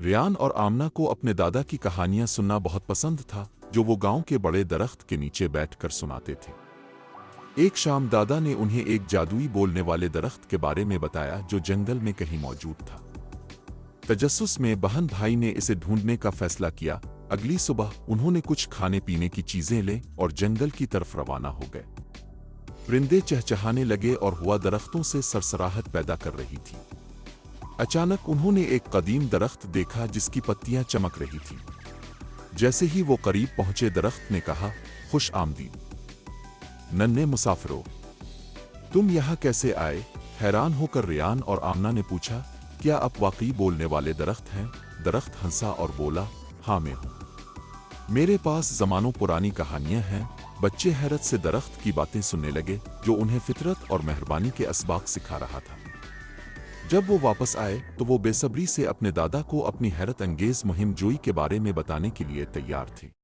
ریان اور آمنہ کو اپنے دادا کی کہانیاں سننا بہت پسند تھا، جو وہ گاؤں کے بڑے درخت کے نیچے بیٹھ کر سناتے تھے۔ ایک شام دادا نے انہیں ایک جادوئی بولنے والے درخت کے بارے میں بتایا جو جنگل میں کہیں موجود تھا۔ تجسس میں بہن بھائی نے اسے ڈھونڈنے کا فیصلہ کیا۔ اگلی صبح انہوں نے کچھ کھانے پینے کی چیزیں لیں اور جنگل کی طرف روانہ ہو گئے۔ پرندے چہچہانے لگے اور ہوا درختوں سے سرسراہٹ پیدا کر رہی تھی۔ اچانک انہوں نے ایک قدیم درخت دیکھا جس کی پتیاں چمک رہی تھیں۔ جیسے ہی وہ قریب پہنچے درخت نے کہا، خوش آمدید ننھے مسافرو، تم یہاں کیسے آئے؟ حیران ہو کر ریان اور آمنہ نے پوچھا، کیا آپ واقعی بولنے والے درخت ہیں؟ درخت ہنسا اور بولا، ہاں میں ہوں۔ میرے پاس زمانوں پرانی کہانیاں ہیں۔ بچے حیرت سے درخت کی باتیں سننے لگے جو انہیں فطرت اور مہربانی کے اسباق سکھا رہا تھا۔ جب وہ واپس آئے تو وہ بے صبری سے اپنے دادا کو اپنی حیرت انگیز مہم جوئی کے بارے میں بتانے کے لیے تیار تھے۔